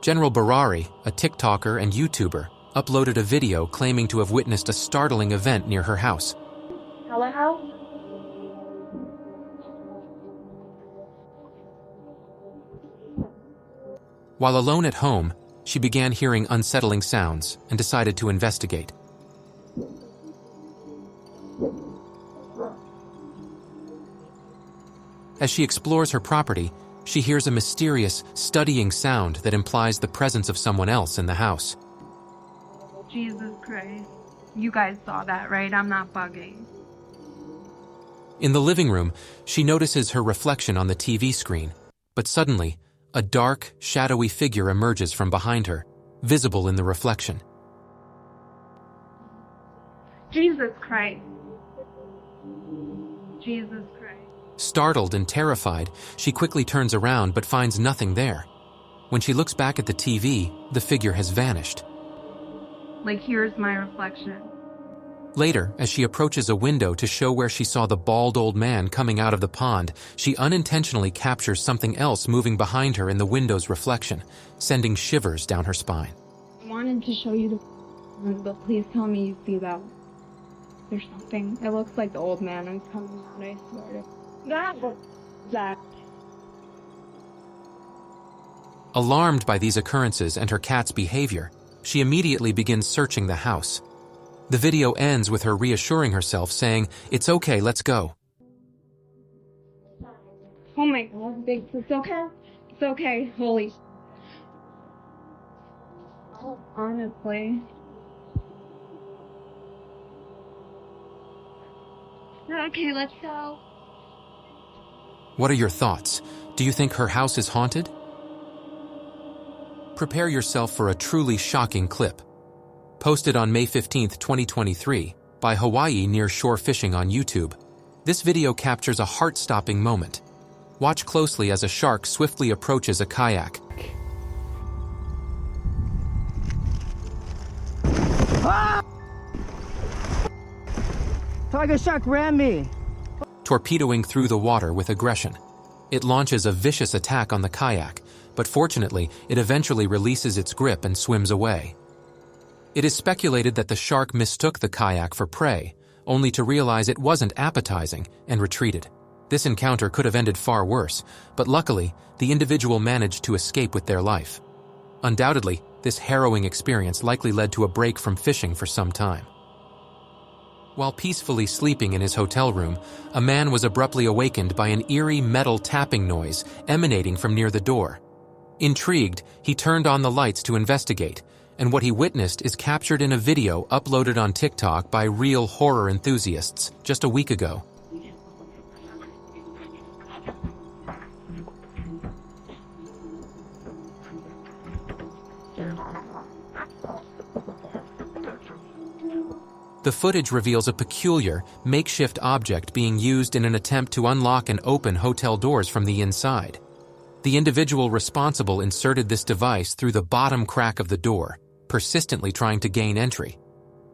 General Barari, a TikToker and YouTuber, uploaded a video claiming to have witnessed a startling event near her house. Hello? While alone at home, she began hearing unsettling sounds and decided to investigate. As she explores her property, she hears a mysterious, studdying sound that implies the presence of someone else in the house. Jesus Christ. You guys saw that, right? I'm not bugging. In the living room, she notices her reflection on the TV screen, but suddenly, a dark, shadowy figure emerges from behind her, visible in the reflection. Jesus Christ. Jesus Christ. Startled and terrified, she quickly turns around but finds nothing there. When she looks back at the TV, the figure has vanished. Like, here's my reflection. Later, as she approaches a window to show where she saw the bald old man coming out of the pond, she unintentionally captures something else moving behind her in the window's reflection, sending shivers down her spine. I wanted to show you the... But please tell me you see that. There's something. It looks like the old man is coming out, I swear to... That. Alarmed by these occurrences and her cat's behavior, she immediately begins searching the house. The video ends with her reassuring herself, saying, "It's okay, let's go." Oh my God, Big, it's okay? It's okay, holy... Oh, honestly. Okay, let's go. What are your thoughts? Do you think her house is haunted? Prepare yourself for a truly shocking clip. Posted on May 15, 2023, by Hawaii Near Shore Fishing on YouTube, this video captures a heart-stopping moment. Watch closely as a shark swiftly approaches a kayak. Ah! Tiger shark ran me! Torpedoing through the water with aggression. It launches a vicious attack on the kayak, but fortunately, it eventually releases its grip and swims away. It is speculated that the shark mistook the kayak for prey, only to realize it wasn't appetizing, and retreated. This encounter could have ended far worse, but luckily, the individual managed to escape with their life. Undoubtedly, this harrowing experience likely led to a break from fishing for some time. While peacefully sleeping in his hotel room, a man was abruptly awakened by an eerie metal tapping noise emanating from near the door. Intrigued, he turned on the lights to investigate, and what he witnessed is captured in a video uploaded on TikTok by real horror enthusiasts just a week ago. The footage reveals a peculiar, makeshift object being used in an attempt to unlock and open hotel doors from the inside. The individual responsible inserted this device through the bottom crack of the door, persistently trying to gain entry.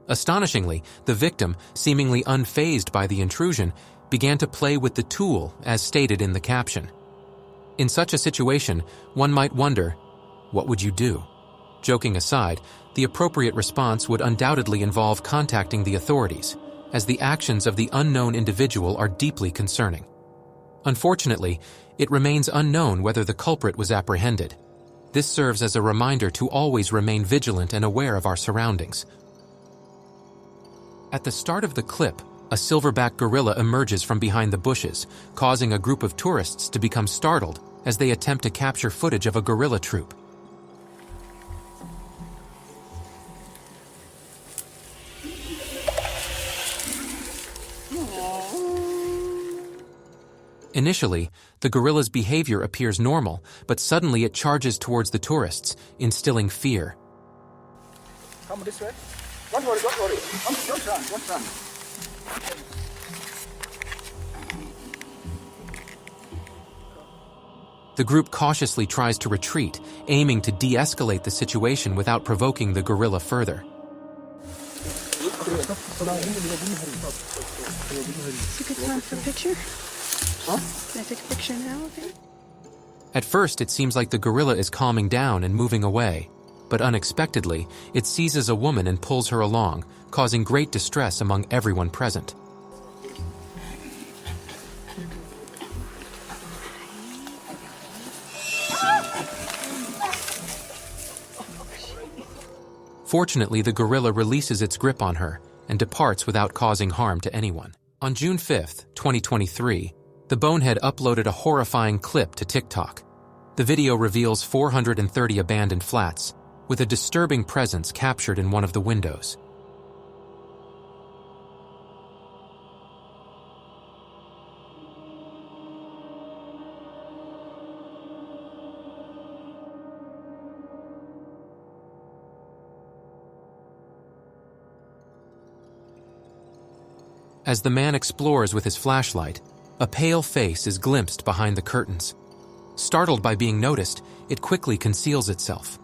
Astonishingly, the victim, seemingly unfazed by the intrusion, began to play with the tool as stated in the caption. In such a situation, one might wonder, what would you do? Joking aside, the appropriate response would undoubtedly involve contacting the authorities, as the actions of the unknown individual are deeply concerning. Unfortunately, it remains unknown whether the culprit was apprehended. This serves as a reminder to always remain vigilant and aware of our surroundings. At the start of the clip, a silverback gorilla emerges from behind the bushes, causing a group of tourists to become startled as they attempt to capture footage of a gorilla troop. Initially, the gorilla's behavior appears normal, but suddenly it charges towards the tourists, instilling fear. Come this way. Don't worry. Don't run. The group cautiously tries to retreat, aiming to de-escalate the situation without provoking the gorilla further. It's a good time for a picture. Huh? Can I take a picture now of it? At first, it seems like the gorilla is calming down and moving away, but unexpectedly, it seizes a woman and pulls her along, causing great distress among everyone present. Fortunately, the gorilla releases its grip on her and departs without causing harm to anyone. On June 5, 2023, the bonehead uploaded a horrifying clip to TikTok. The video reveals 430 abandoned flats, with a disturbing presence captured in one of the windows. As the man explores with his flashlight, a pale face is glimpsed behind the curtains. Startled by being noticed, it quickly conceals itself.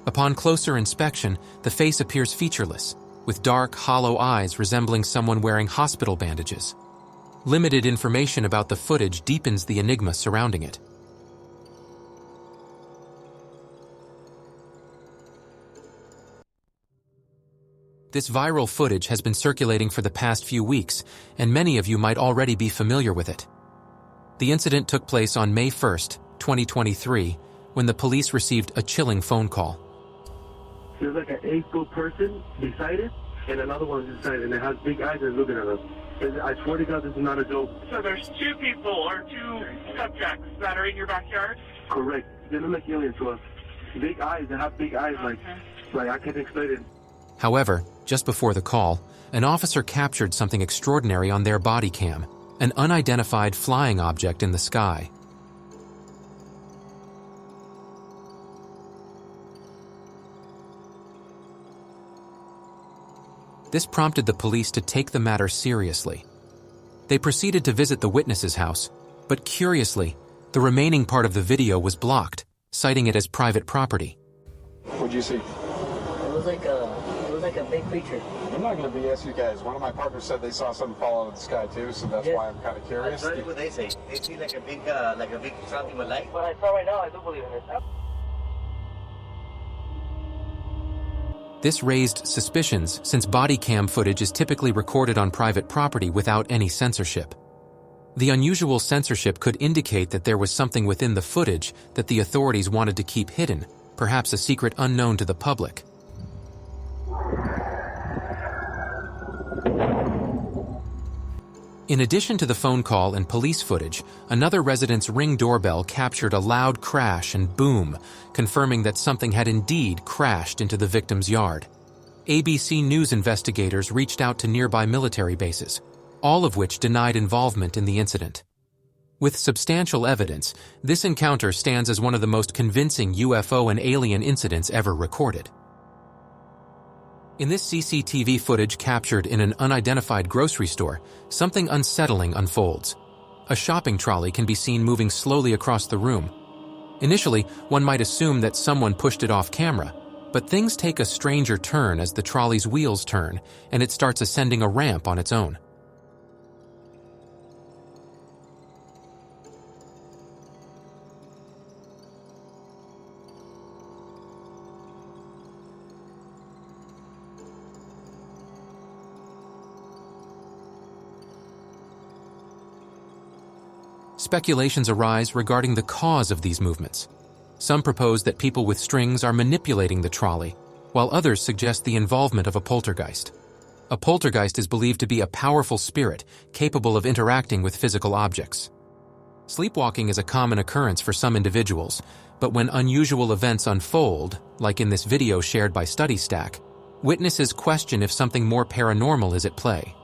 Upon closer inspection, the face appears featureless, with dark, hollow eyes resembling someone wearing hospital bandages. Limited information about the footage deepens the enigma surrounding it. This viral footage has been circulating for the past few weeks, and many of you might already be familiar with it. The incident took place on May 1st, 2023, when the police received a chilling phone call. There's like an 8-foot person beside it, and another one's inside, and it has big eyes and looking at us. And I swear to God, this is not a joke. So there's 2 people or 2 subjects that are in your backyard? Correct. They look like aliens to us. Big eyes. They have big eyes, like I can't explain it. However, just before the call, an officer captured something extraordinary on their body cam, an unidentified flying object in the sky. This prompted the police to take the matter seriously. They proceeded to visit the witness's house, but curiously, the remaining part of the video was blocked, citing it as private property. What'd you see? It was like a big creature. I'm not going to BS you guys. One of my partners said they saw something fall out of the sky too, so that's why I'm kind of curious. That's what they say. They see like a big something with light. What I saw right now, I do believe in it. This raised suspicions since body cam footage is typically recorded on private property without any censorship. The unusual censorship could indicate that there was something within the footage that the authorities wanted to keep hidden, perhaps a secret unknown to the public. In addition to the phone call and police footage, another resident's Ring doorbell captured a loud crash and boom, confirming that something had indeed crashed into the victim's yard. ABC News investigators reached out to nearby military bases, all of which denied involvement in the incident. With substantial evidence, this encounter stands as one of the most convincing UFO and alien incidents ever recorded. In this CCTV footage captured in an unidentified grocery store, something unsettling unfolds. A shopping trolley can be seen moving slowly across the room. Initially, one might assume that someone pushed it off camera, but things take a stranger turn as the trolley's wheels turn and it starts ascending a ramp on its own. Speculations arise regarding the cause of these movements. Some propose that people with strings are manipulating the trolley, while others suggest the involvement of a poltergeist. A poltergeist is believed to be a powerful spirit capable of interacting with physical objects. Sleepwalking is a common occurrence for some individuals, but when unusual events unfold, like in this video shared by StudyStack, witnesses question if something more paranormal is at play.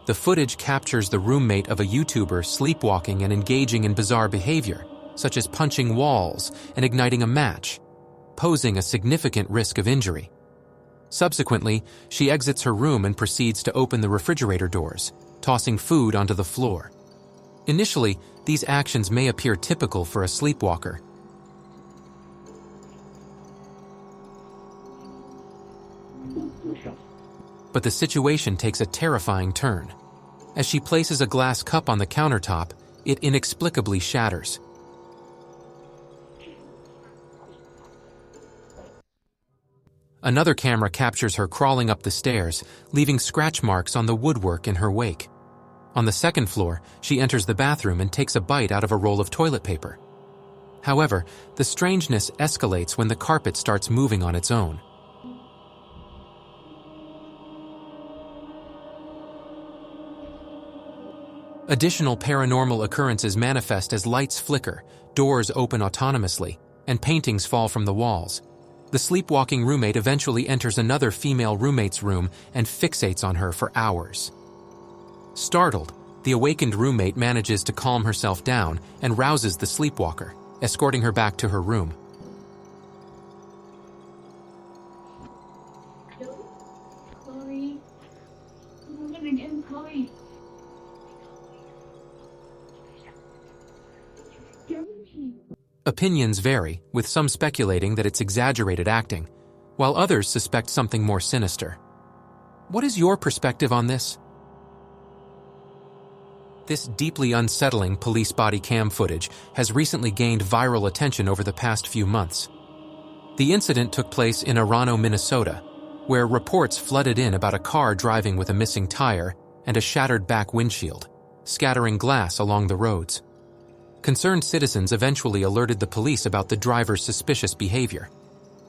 The footage captures the roommate of a YouTuber sleepwalking and engaging in bizarre behavior, such as punching walls and igniting a match, posing a significant risk of injury. Subsequently, she exits her room and proceeds to open the refrigerator doors, tossing food onto the floor. Initially, these actions may appear typical for a sleepwalker. But the situation takes a terrifying turn. As she places a glass cup on the countertop, it inexplicably shatters. Another camera captures her crawling up the stairs, leaving scratch marks on the woodwork in her wake. On the second floor, she enters the bathroom and takes a bite out of a roll of toilet paper. However, the strangeness escalates when the carpet starts moving on its own. Additional paranormal occurrences manifest as lights flicker, doors open autonomously, and paintings fall from the walls. The sleepwalking roommate eventually enters another female roommate's room and fixates on her for hours. Startled, the awakened roommate manages to calm herself down and rouses the sleepwalker, escorting her back to her room. Chloe. I'm gonna get Chloe. Opinions vary, with some speculating that it's exaggerated acting, while others suspect something more sinister. What is your perspective on this? This deeply unsettling police body cam footage has recently gained viral attention over the past few months. The incident took place in Arano, Minnesota, where reports flooded in about a car driving with a missing tire and a shattered back windshield, scattering glass along the roads. Concerned citizens eventually alerted the police about the driver's suspicious behavior.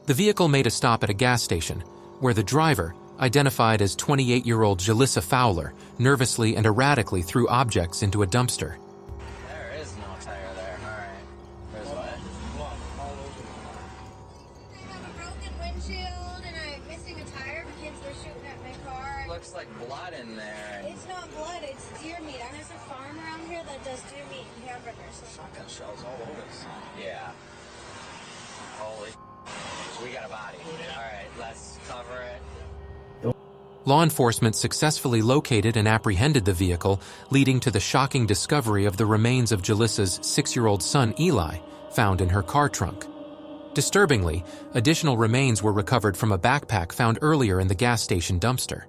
The vehicle made a stop at a gas station, where the driver, identified as 28-year-old Jalissa Fowler, nervously and erratically threw objects into a dumpster. There is no tire there. All right. There's what? I have a broken windshield and I'm missing a tire. The kids were shooting at my car. Looks like blood in there. It's not blood, it's deer meat. There's a farm around here that does deer meat and hamburgers. Shotgun shells all over this. Yeah. Holy. So we got a body. All right, let's cover it. Law enforcement successfully located and apprehended the vehicle, leading to the shocking discovery of the remains of Jalissa's 6-year-old son Eli, found in her car trunk. Disturbingly, additional remains were recovered from a backpack found earlier in the gas station dumpster.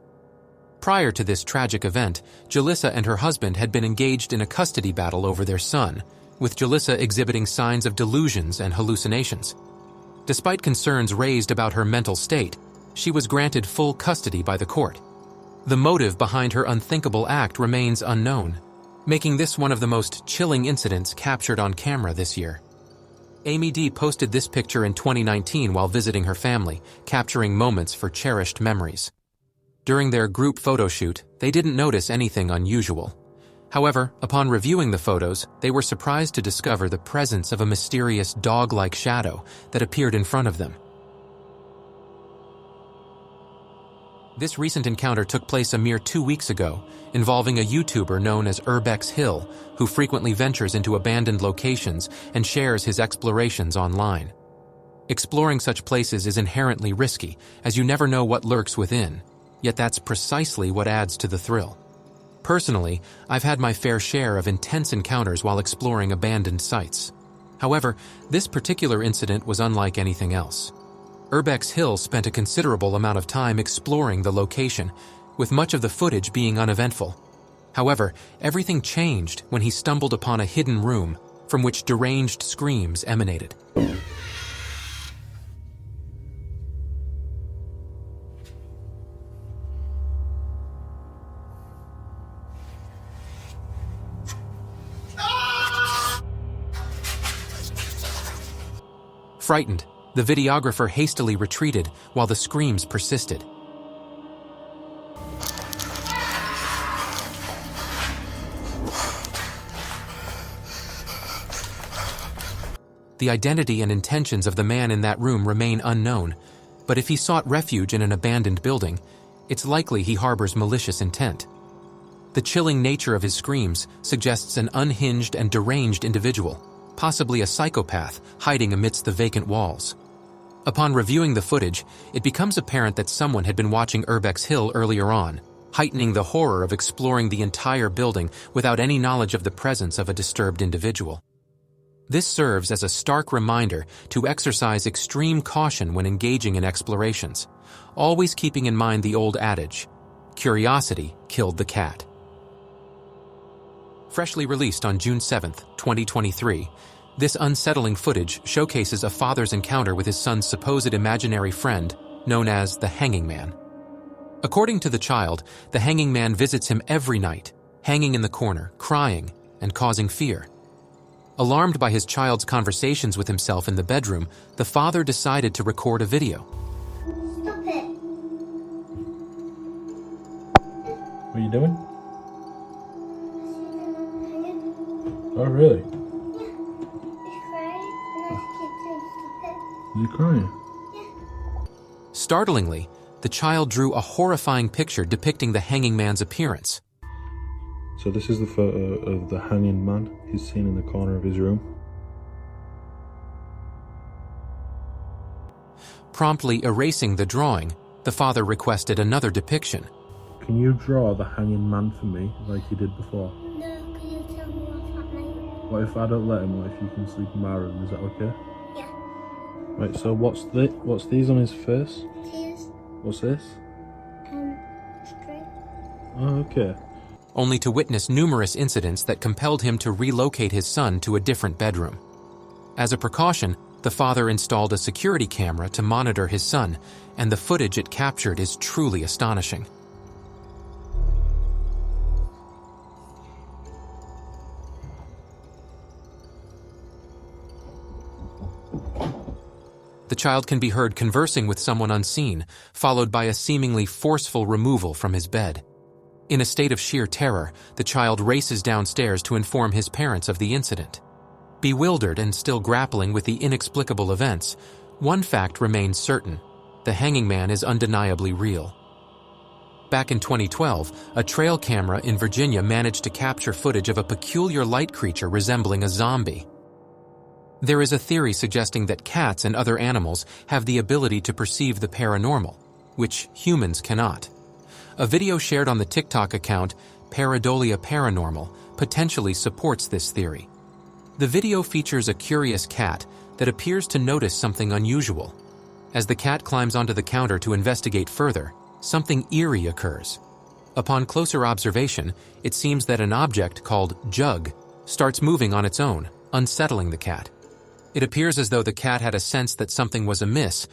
Prior to this tragic event, Jalissa and her husband had been engaged in a custody battle over their son, with Jalissa exhibiting signs of delusions and hallucinations. Despite concerns raised about her mental state, she was granted full custody by the court. The motive behind her unthinkable act remains unknown, making this one of the most chilling incidents captured on camera this year. Amy D posted this picture in 2019 while visiting her family, capturing moments for cherished memories. During their group photo shoot, they didn't notice anything unusual. However, upon reviewing the photos, they were surprised to discover the presence of a mysterious dog-like shadow that appeared in front of them. This recent encounter took place a mere 2 weeks ago, involving a YouTuber known as Urbex Hill, who frequently ventures into abandoned locations and shares his explorations online. Exploring such places is inherently risky, as you never know what lurks within, yet that's precisely what adds to the thrill. Personally, I've had my fair share of intense encounters while exploring abandoned sites. However, this particular incident was unlike anything else. Urbex Hill spent a considerable amount of time exploring the location, with much of the footage being uneventful. However, everything changed when he stumbled upon a hidden room from which deranged screams emanated. Frightened, the videographer hastily retreated while the screams persisted. The identity and intentions of the man in that room remain unknown, but if he sought refuge in an abandoned building, it's likely he harbors malicious intent. The chilling nature of his screams suggests an unhinged and deranged individual, possibly a psychopath hiding amidst the vacant walls. Upon reviewing the footage, it becomes apparent that someone had been watching Urbex Hill earlier on, heightening the horror of exploring the entire building without any knowledge of the presence of a disturbed individual. This serves as a stark reminder to exercise extreme caution when engaging in explorations, always keeping in mind the old adage, curiosity killed the cat. Freshly released on June 7, 2023, this unsettling footage showcases a father's encounter with his son's supposed imaginary friend, known as the Hanging Man. According to the child, the Hanging Man visits him every night, hanging in the corner, crying, and causing fear. Alarmed by his child's conversations with himself in the bedroom, the father decided to record a video. Stop it. What are you doing? Oh, really? Yeah. He's crying, and I keep saying stop it. Is he crying? Yeah. Startlingly, the child drew a horrifying picture depicting the Hanging Man's appearance. So this is the photo of the hanging man he's seen in the corner of his room. Promptly erasing the drawing, the father requested another depiction. Can you draw the hanging man for me like you did before? No, can you tell me what's happening? What if I don't let him? What if you can sleep in my room? Is that okay? Yeah. Right, so what's these on his face? Tears. What's this? Straight. Oh, okay. Only to witness numerous incidents that compelled him to relocate his son to a different bedroom. As a precaution, the father installed a security camera to monitor his son, and the footage it captured is truly astonishing. The child can be heard conversing with someone unseen, followed by a seemingly forceful removal from his bed. In a state of sheer terror, the child races downstairs to inform his parents of the incident. Bewildered and still grappling with the inexplicable events, one fact remains certain: the Hanging Man is undeniably real. Back in 2012, a trail camera in Virginia managed to capture footage of a peculiar light creature resembling a zombie. There is a theory suggesting that cats and other animals have the ability to perceive the paranormal, which humans cannot. A video shared on the TikTok account Paranormal potentially supports this theory. The video features a curious cat that appears to notice something unusual. As the cat climbs onto the counter to investigate further, something eerie occurs. Upon closer observation, it seems that an object called Jug starts moving on its own, unsettling the cat. It appears as though the cat had a sense that something was amiss,